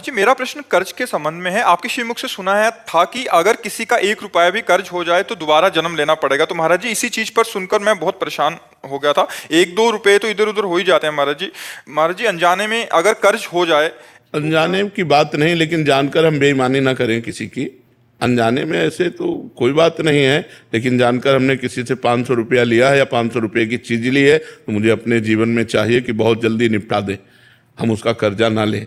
जी, मेरा प्रश्न कर्ज के संबंध में है। आपके श्रीमुख से सुना है था कि अगर किसी का 1 रुपया भी कर्ज हो जाए तो दोबारा जन्म लेना पड़ेगा। तो महाराज जी, इसी चीज पर सुनकर मैं बहुत परेशान हो गया था। 1-2 रुपए तो इधर उधर हो ही जाते हैं महाराज जी। महाराज जी, अनजाने में अगर कर्ज हो जाए। अनजाने की बात नहीं, लेकिन जानकर हम बेईमानी ना करें किसी की। अनजाने में ऐसे तो कोई बात नहीं है, लेकिन जानकर हमने किसी से 500 रुपया लिया है या 500 रुपये की चीज़ ली है, तो मुझे अपने जीवन में चाहिए कि बहुत जल्दी निपटा दें, हम उसका कर्जा ना लें।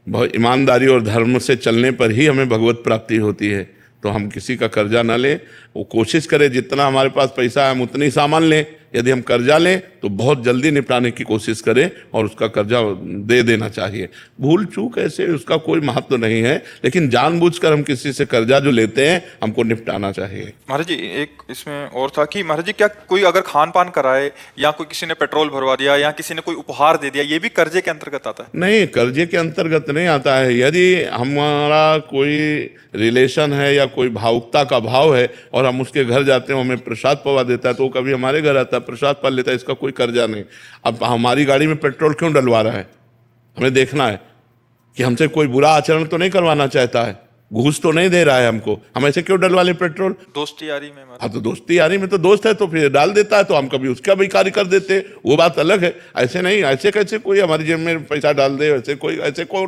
बहुत ईमानदारी और धर्म से चलने पर ही हमें भगवत प्राप्ति होती है। तो हम किसी का कर्जा ना लें, वो कोशिश करें जितना हमारे पास पैसा है हम उतनी ही सामान लें। यदि हम कर्जा लें तो बहुत जल्दी निपटाने की कोशिश करें और उसका कर्जा दे देना चाहिए। भूल चूक ऐसे उसका कोई महत्व नहीं है, लेकिन जानबूझकर हम किसी से कर्जा जो लेते हैं हमको निपटाना चाहिए। महाराज जी, एक इसमें और था कि महाराज जी, क्या कोई अगर खान पान कराए या कोई किसी ने पेट्रोल भरवा दिया या किसी ने कोई उपहार दे दिया, ये भी कर्जे के अंतर्गत आता है? नहीं, कर्जे के अंतर्गत नहीं आता है। यदि हमारा कोई रिलेशन है या कोई भावुकता का भाव है और हम उसके घर जाते हैं, हमें प्रसाद पवा देता है, तो वो कभी हमारे घर आता है, प्रसाद पा लेता है, इसका कोई कर्जा नहीं। अब हमारी गाड़ी में पेट्रोल क्यों डलवा रहा है, हमें देखना है कि हमसे कोई बुरा आचरण तो नहीं करवाना चाहता है, घूस तो नहीं दे रहा है हमको, हम ऐसे क्यों डलवा लें पेट्रोल? दोस्ती यारी में महाराज। हाँ, तो दोस्ती यारी में तो दोस्त है तो फिर डाल देता है, तो हम कभी उसका भी कार्य कर देते, वो बात अलग है। ऐसे नहीं, ऐसे कैसे कोई हमारी जेब में पैसा डाल दे, ऐसे कोई ऐसे कौन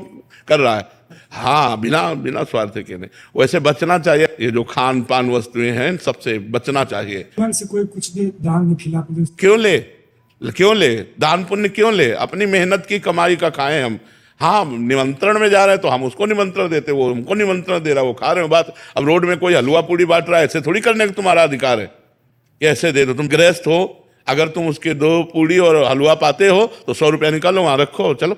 कर रहा है? हाँ, बिना बिना स्वार्थ के नहीं। वैसे बचना चाहिए, ये जो खान पान वस्तुएं हैं सबसे बचना चाहिए। मन से कोई कुछ दे, दान में खिला दे। क्यों ले, क्यों ले दान पुण्य क्यों ले? अपनी मेहनत की कमाई का खाएं हम। हाँ, निमंत्रण में जा रहे हैं तो हम उसको निमंत्रण देते, वो हमको निमंत्रण दे रहा है, वो खा रहे हो। बात अब रोड में कोई हलवा पूड़ी बांट रहा है, ऐसे थोड़ी करने का तुम्हारा अधिकार है कि ऐसे दे दो। तुम गृहस्थ हो, अगर तुम उसके 2 पूड़ी और हलवा पाते हो तो 100 रुपया निकालो, वहां रखो, चलो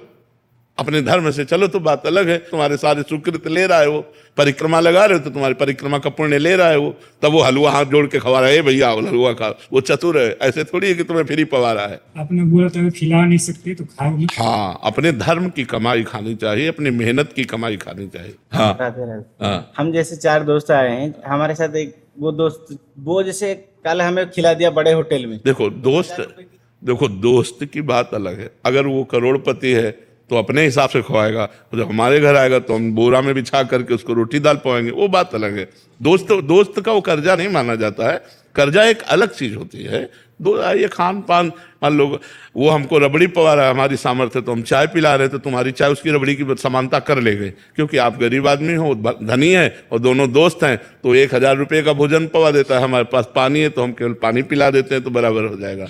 अपने धर्म से चलो, तो बात अलग है। तुम्हारे सारे सुकृत ले रहा है वो, परिक्रमा लगा रहे हो तो तुम्हारी परिक्रमा का पुण्य ले रहा है वो, तब वो हलवा हाथ जोड़ के खवा रहा है, भैया हलवा खा, वो चतुर है। ऐसे थोड़ी है कि तुम्हें फ्री पवा रहा है। आपने बोला था खिला नहीं सकते तो खाओ नहीं। हाँ, अपने धर्म की कमाई खानी चाहिए, अपनी मेहनत की कमाई खानी चाहिए। हाँ, राधे राधे। हाँ। हम जैसे 4 दोस्त आए हैं, हमारे साथ एक वो दोस्त, वो जैसे कल हमें खिला दिया बड़े होटल में। देखो दोस्त की बात अलग है। अगर वो करोड़पति है तो अपने हिसाब से खवाएगा, जब हमारे घर आएगा तो हम बोरा में बिछा करके उसको रोटी दाल पवाएंगे, वो बात अलग है। दोस्त का वो कर्जा नहीं माना जाता है। कर्जा एक अलग चीज होती है। ये खान पान, मान लो वो हमको रबड़ी पवा रहा है, हमारी सामर्थ्य तो हम चाय पिला रहे, तो तुम्हारी चाय उसकी रबड़ी की समानता कर ले गए, क्योंकि आप गरीब आदमी हो, धनी है और दोनों दोस्त हैं, तो 1000 रुपये का भोजन पवा देता है, हमारे पास पानी है तो हम केवल पानी पिला देते हैं, तो बराबर हो जाएगा।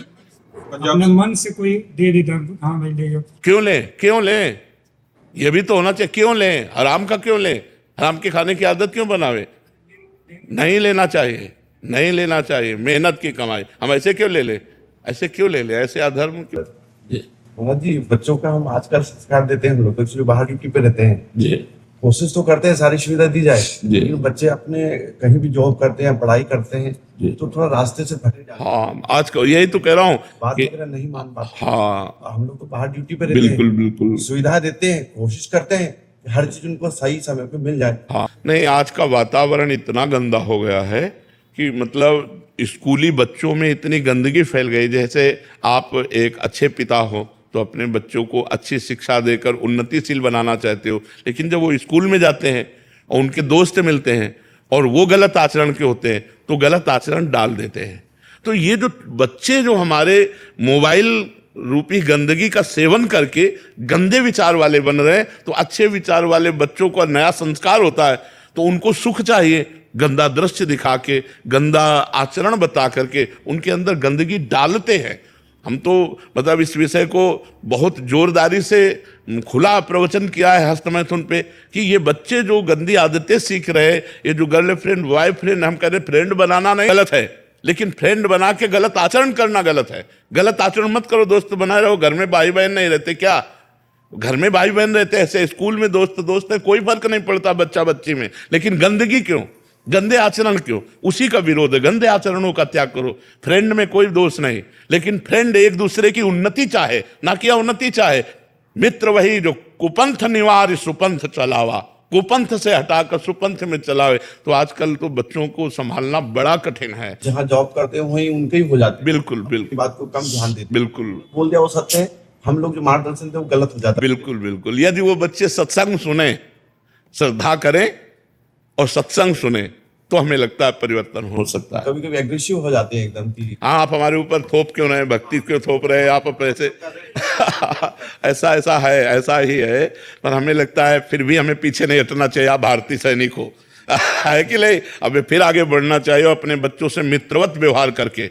अपने मन से कोई दे दे, हाँ भाई ले जाओ। क्यों ले? ये भी तो होना चाहिए। क्यों ले? हराम का क्यों ले? हराम के खाने की आदत क्यों बनावे? नहीं लेना चाहिए, नहीं लेना चाहिए। मेहनत की कमाई हम ऐसे क्यों ले ले? ऐसे क्यों ले ले? ऐसे अधर्म क्यों? मोहम्मद जी, बच्चों का हम आजकल संस्कार देते हैं, हम लोग एक्चुअली बाहर ड्यूटी पे रहते हैं जी, कोशिश तो करते हैं सारी सुविधा दी जाए, जी। लेकिन बच्चे अपने कहीं भी जॉब करते हैं, पढ़ाई करते हैं, तो थोड़ा रास्ते से भटक जाते हैं। हाँ, आज का यही तो कह रहा हूँ बात कि वगैरह नहीं मान पाते। हाँ, हम लोग तो बाहर ड्यूटी पे रहते बिल्कुल हैं, बिल्कुल। सुविधा देते हैं, कोशिश करते हैं कि हर चीज उनको सही समय पे मिल जाए। हाँ, नहीं, आज का वातावरण इतना गंदा हो गया है कि मतलब स्कूली बच्चों में इतनी गंदगी फैल गई। जैसे आप एक अच्छे पिता हो तो अपने बच्चों को अच्छी शिक्षा देकर उन्नतिशील बनाना चाहते हो, लेकिन जब वो स्कूल में जाते हैं और उनके दोस्त मिलते हैं और वो गलत आचरण के होते हैं तो गलत आचरण डाल देते हैं। तो ये जो बच्चे जो हमारे मोबाइल रूपी गंदगी का सेवन करके गंदे विचार वाले बन रहे हैं, तो अच्छे विचार वाले बच्चों का नया संस्कार होता है, तो उनको सुख चाहिए। गंदा दृश्य दिखा के, गंदा आचरण बता करके उनके अंदर गंदगी डालते हैं। हम तो मतलब इस विषय को बहुत जोरदारी से खुला प्रवचन किया है हस्तमैथुन पे कि ये बच्चे जो गंदी आदतें सीख रहे हैं, ये जो गर्लफ्रेंड बॉयफ्रेंड, हम कह रहे फ्रेंड बनाना नहीं गलत है, लेकिन फ्रेंड बना के गलत आचरण करना गलत है। गलत आचरण मत करो, दोस्त बनाए रहो। घर में भाई बहन नहीं रहते क्या? घर में भाई बहन रहते ऐसे, स्कूल में दोस्त है, कोई फर्क नहीं पड़ता बच्चा बच्ची में, लेकिन गंदगी क्यों? गंदे आचरण क्यों? उसी का विरोध है। गंदे आचरणों का त्याग करो। फ्रेंड में कोई दोष नहीं, लेकिन फ्रेंड एक दूसरे की उन्नति चाहे, ना कि अवनति चाहे। मित्र वही जो कुपंथ निवार सुपंथ चलावा, कुपंथ से हटाकर सुपंथ में चलावे। तो आजकल तो बच्चों को संभालना बड़ा कठिन है। जहाँ जॉब करते हैं वहीं उनके ही हो जाते हैं। बिल्कुल बिल्कुल, बात को कम ध्यान देते हैं। बिल्कुल बोल दिया वो सत्य है, हम लोग जो मार्गदर्शन थे वो गलत हो जाता है। बिल्कुल बिल्कुल, यदि वो बच्चे सत्संग सुने, श्रद्धा करें और सत्संग सुने, तो हमें लगता है परिवर्तन हो सकता है। कभी कभी एग्रेसिव हो जाते हैं एकदम कि हाँ, आप हमारे ऊपर थोप क्यों रहे, भक्ति क्यों थोप रहे, आप ऐसे ऐसा ऐसा है, ऐसा ही है। पर हमें लगता है फिर भी हमें पीछे नहीं हटना चाहिए, आप भारतीय सैनिक हो है कि नहीं। अब फिर आगे बढ़ना चाहिए अपने बच्चों से मित्रवत व्यवहार करके,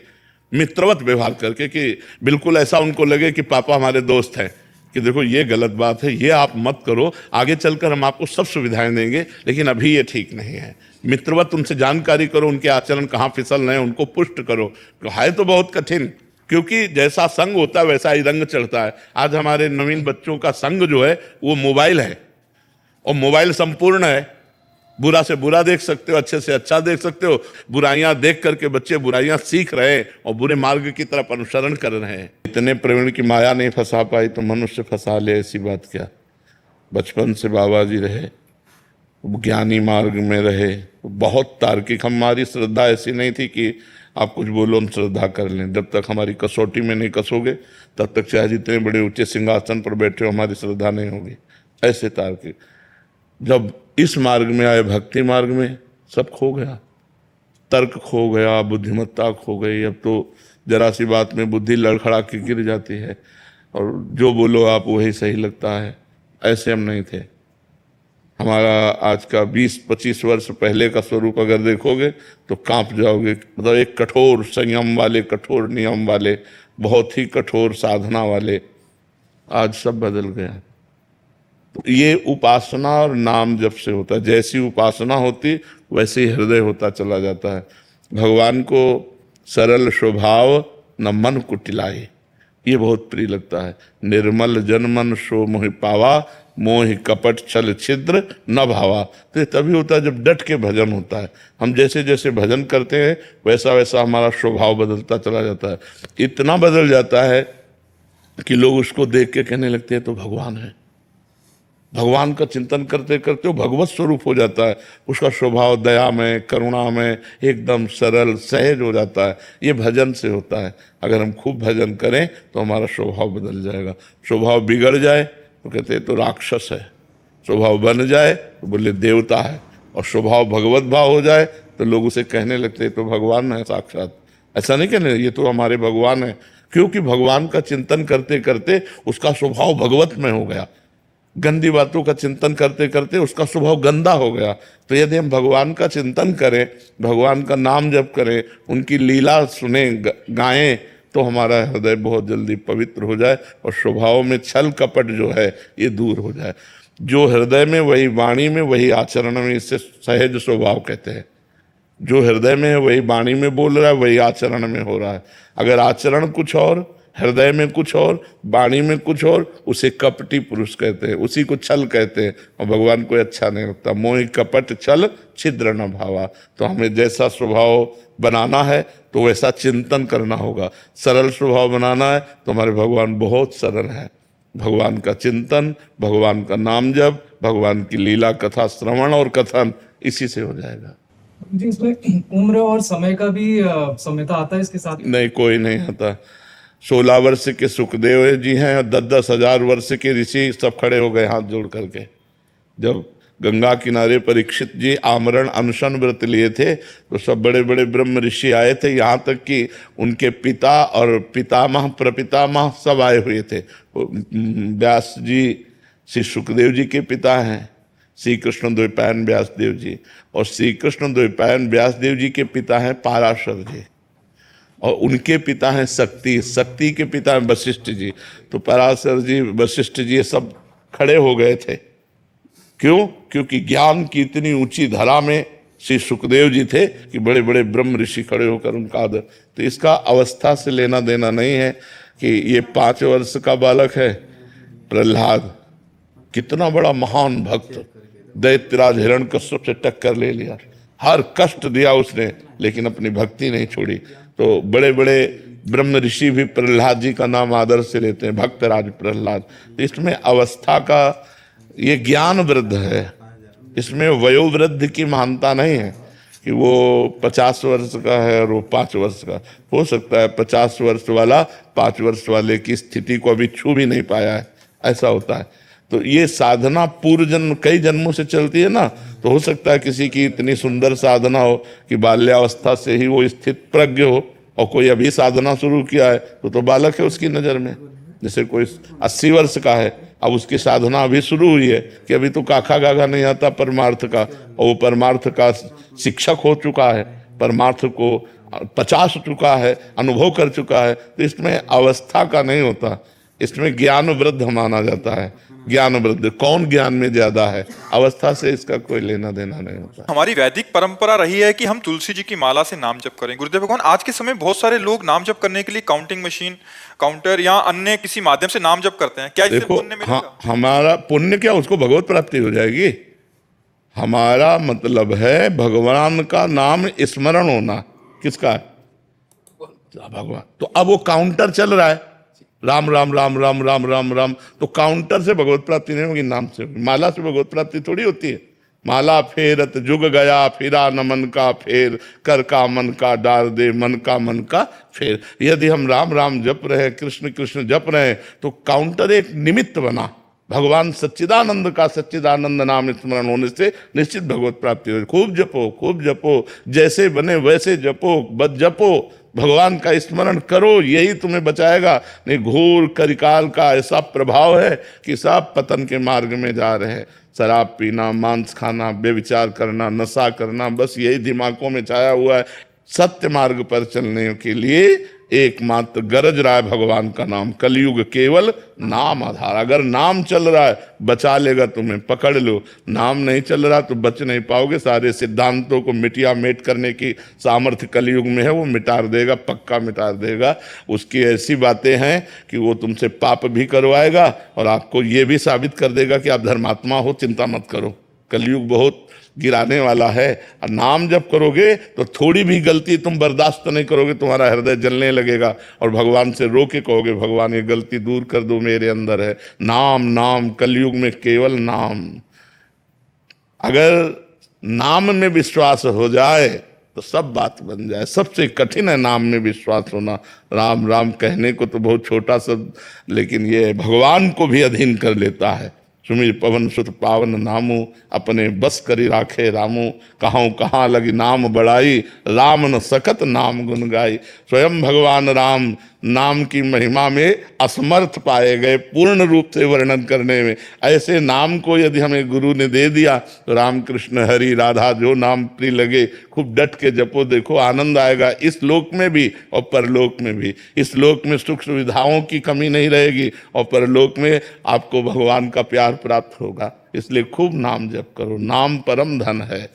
मित्रवत व्यवहार करके, कि बिल्कुल ऐसा उनको लगे कि पापा हमारे दोस्त हैं, कि देखो ये गलत बात है, ये आप मत करो, आगे चलकर हम आपको सब सुविधाएं देंगे, लेकिन अभी ये ठीक नहीं है। मित्रवत उनसे जानकारी करो, उनके आचरण कहाँ फिसल रहे हैं उनको पुष्ट करो। तो है तो बहुत कठिन, क्योंकि जैसा संग होता है वैसा ही रंग चढ़ता है। आज हमारे नवीन बच्चों का संग जो है वो मोबाइल है, और मोबाइल संपूर्ण है, बुरा से बुरा देख सकते हो, अच्छे से अच्छा देख सकते हो। बुराइयां देख करके बच्चे बुराइयां सीख रहे हैं और बुरे मार्ग की तरफ अनुसरण कर रहे हैं। इतने प्रवीण की माया नहीं फंसा पाई तो मनुष्य फंसा ले, ऐसी बात क्या। बचपन से बाबा जी रहे, ज्ञानी मार्ग में रहे, बहुत तार्किक। हमारी श्रद्धा ऐसी नहीं थी कि आप कुछ बोलो हम श्रद्धा कर लें। जब तक हमारी कसौटी में नहीं कसोगे तब तक चाहे जितने बड़े ऊंचे सिंहासन पर बैठे हो हमारी श्रद्धा नहीं होगी। ऐसे तार्किक। जब इस मार्ग में आए, भक्ति मार्ग में, सब खो गया, तर्क खो गया, बुद्धिमत्ता खो गई। अब तो जरा सी बात में बुद्धि लड़खड़ा के गिर जाती है और जो बोलो आप वही सही लगता है। ऐसे हम नहीं थे। हमारा आज का 20-25 वर्ष पहले का स्वरूप अगर देखोगे तो कांप जाओगे। मतलब एक कठोर संयम वाले, कठोर नियम वाले, बहुत ही कठोर साधना वाले, आज सब बदल गया। तो ये उपासना और नाम जप से होता है। जैसी उपासना होती वैसे ही हृदय होता चला जाता है। भगवान को सरल स्वभाव न मन कुटिलाई, ये बहुत प्रिय लगता है। निर्मल जन मन सो मोहि पावा, मोहि कपट छल छिद्र न भावा। तो ये तभी होता है जब डट के भजन होता है। हम जैसे जैसे भजन करते हैं वैसा वैसा हमारा स्वभाव बदलता चला जाता है। इतना बदल जाता है कि लोग उसको देख के कहने लगते हैं तो भगवान है। भगवान का चिंतन करते करते वो भगवत स्वरूप हो जाता है। उसका स्वभाव दया में, करुणा में एकदम सरल सहज हो जाता है। ये भजन से होता है। अगर हम खूब भजन करें तो हमारा स्वभाव बदल जाएगा। स्वभाव बिगड़ जाए तो कहते हैं तो राक्षस है, स्वभाव बन जाए तो बोले देवता है, और स्वभाव भगवत भाव हो जाए तो लोग उसे कहने लगते हैं तो भगवान है साक्षात। ऐसा नहीं कहने ये तो हमारे भगवान है, क्योंकि भगवान का चिंतन करते करते उसका स्वभाव भगवत में हो गया। गंदी बातों का चिंतन करते करते उसका स्वभाव गंदा हो गया। तो यदि हम भगवान का चिंतन करें, भगवान का नाम जप करें, उनकी लीला सुने, गाएं, तो हमारा हृदय बहुत जल्दी पवित्र हो जाए और स्वभाव में छल कपट जो है ये दूर हो जाए। जो हृदय में वही वाणी में वही आचरण में, इससे सहज स्वभाव कहते हैं। जो हृदय में है वही वाणी में बोल रहा है, वही आचरण में हो रहा है। अगर आचरण कुछ और, हृदय में कुछ और, वाणी में कुछ और, उसे कपटी पुरुष कहते हैं, उसी को छल कहते हैं। और भगवान को अच्छा नहीं लगता। मोहि कपट छल छिद्र न भावा। तो हमें जैसा स्वभाव बनाना है तो वैसा चिंतन करना होगा। सरल स्वभाव बनाना है तो हमारे भगवान बहुत सरल है। भगवान का चिंतन, भगवान का नाम जप, भगवान की लीला कथा श्रवण और कथन, इसी से हो जाएगा। जी, इसमें उम्र और समय का भी समझौता आता है इसके साथ? नहीं, कोई नहीं आता। 16 वर्ष के सुखदेव जी हैं और 10-10 हजार वर्ष के ऋषि सब खड़े हो गए हाथ जोड़ करके। जब गंगा किनारे परीक्षित जी आमरण अनशन व्रत लिए थे तो सब बड़े बड़े ब्रह्म ऋषि आए थे। यहाँ तक कि उनके पिता और पितामह प्रपितामह सब आए हुए थे। व्यास जी श्री सुखदेव जी के पिता हैं, श्री कृष्ण द्वैपायन व्यास देव जी, और श्री कृष्ण द्वैपायन व्यास देव जी के पिता हैं पाराशर जी, और उनके पिता हैं शक्ति, शक्ति के पिता हैं वशिष्ठ जी। तो पराशर जी, वशिष्ठ जी ये सब खड़े हो गए थे। क्यों? क्योंकि ज्ञान की इतनी ऊंची धरा में श्री सुखदेव जी थे कि बड़े बड़े ब्रह्म ऋषि खड़े होकर उनका आदर। तो इसका अवस्था से लेना देना नहीं है कि ये 5 वर्ष का बालक है प्रहलाद, कितना बड़ा महान भक्त, दैत्यराज हिरण्यकश्यप से टक्कर ले लिया, हर कष्ट दिया उसने, लेकिन अपनी भक्ति नहीं छोड़ी। तो बड़े बड़े ब्रह्म ऋषि भी प्रहलाद जी का नाम आदर से लेते हैं, भक्तराज प्रहलाद। तो इसमें अवस्था का, ये ज्ञान वृद्ध है, इसमें वयोवृद्ध की महानता नहीं है। कि वो 50 वर्ष का है और वो 5 वर्ष का। हो सकता है 50 वर्ष वाला 5 वर्ष वाले की स्थिति को अभी छू भी नहीं पाया है, ऐसा होता है। तो ये साधना पूर्व जन्म कई जन्मों से चलती है ना, तो हो सकता है किसी की इतनी सुंदर साधना हो कि बाल्यावस्था से ही वो स्थित प्रज्ञ हो, और कोई अभी साधना शुरू किया है तो बालक है उसकी नज़र में। जैसे कोई 80 वर्ष का है, अब उसकी साधना अभी शुरू हुई है कि अभी तो काखा गागा नहीं आता परमार्थ का, और वो परमार्थ का शिक्षक हो चुका है, परमार्थ को 50 चुका है, अनुभव कर चुका है। तो इसमें अवस्था का नहीं होता, इसमें ज्ञान वृद्ध माना जाता है। ज्ञान वृद्ध, कौन ज्ञान में ज्यादा है, अवस्था से इसका कोई लेना देना नहीं होता। हमारी वैदिक परंपरा रही है कि हम तुलसी जी की माला से नाम जप करें। गुरुदेव भगवान, आज के समय बहुत सारे लोग नाम जप करने के लिए काउंटिंग मशीन, काउंटर या अन्य किसी माध्यम से नाम जप करते हैं, क्या इससे देखो, पुण्य मिलेगा? हमारा पुण्य क्या, उसको भगवत प्राप्ति हो जाएगी। हमारा मतलब है भगवान का नाम स्मरण होना। किसका? भगवान। तो अब वो काउंटर चल रहा है, राम राम राम राम राम राम राम, तो काउंटर से भगवत प्राप्ति नहीं होगी, नाम से होगी। माला से भगवत प्राप्ति थोड़ी होती है। माला फेरत जुग गया, फिरा न मन का फेर, कर का मन का डार दे, मन का फेर। यदि हम राम राम जप रहे, कृष्ण कृष्ण जप रहे, तो काउंटर एक निमित्त बना। भगवान सच्चिदानंद का सच्चिदानंद नाम स्मरण होने से निश्चित भगवत प्राप्ति हो। खूब जपो, खूब जपो, जैसे बने वैसे जपो, बस जपो, भगवान का स्मरण करो, यही तुम्हें बचाएगा। नहीं, घोर करिकाल का ऐसा प्रभाव है कि सब पतन के मार्ग में जा रहे हैं। शराब पीना, मांस खाना, व्यभिचार करना, नशा करना, बस यही दिमागों में छाया हुआ है। सत्य मार्ग पर चलने के लिए एकमात्र गरज रहा है भगवान का नाम। कलयुग केवल नाम आधार। अगर नाम चल रहा है बचा लेगा तुम्हें, पकड़ लो। नाम नहीं चल रहा तो बच नहीं पाओगे। सारे सिद्धांतों को मिटिया मेट करने की सामर्थ्य कलयुग में है, वो मिटा देगा, पक्का मिटा देगा। उसकी ऐसी बातें हैं कि वो तुमसे पाप भी करवाएगा और आपको ये भी साबित कर देगा कि आप धर्मात्मा हो, चिंता मत करो। कलयुग बहुत गिराने वाला है। और नाम जब करोगे तो थोड़ी भी गलती तुम बर्दाश्त नहीं करोगे, तुम्हारा हृदय जलने लगेगा और भगवान से रो के कहोगे, भगवान ये गलती दूर कर दो, मेरे अंदर है। नाम नाम, कलयुग में केवल नाम। अगर नाम में विश्वास हो जाए तो सब बात बन जाए। सबसे कठिन है नाम में विश्वास होना। राम राम कहने को तो बहुत छोटा शब्द, लेकिन ये भगवान को भी अधीन कर लेता है। सुमिर पवन सुत पावन नामू, अपने बस करी राखे रामू। कहाँ कहाँ लगी नाम बड़ाई, राम न सकत नाम गुन गाई। स्वयं भगवान राम नाम की महिमा में असमर्थ पाए गए पूर्ण रूप से वर्णन करने में। ऐसे नाम को यदि हमें गुरु ने दे दिया तो राम कृष्ण हरि राधा जो नाम प्रिय लगे, खूब डट के जपो, देखो आनंद आएगा, इस लोक में भी और परलोक में भी। इस लोक में सुख सुविधाओं की कमी नहीं रहेगी और परलोक में आपको भगवान का प्यार प्राप्त होगा। इसलिए खूब नाम जप करो, नाम परम धन है।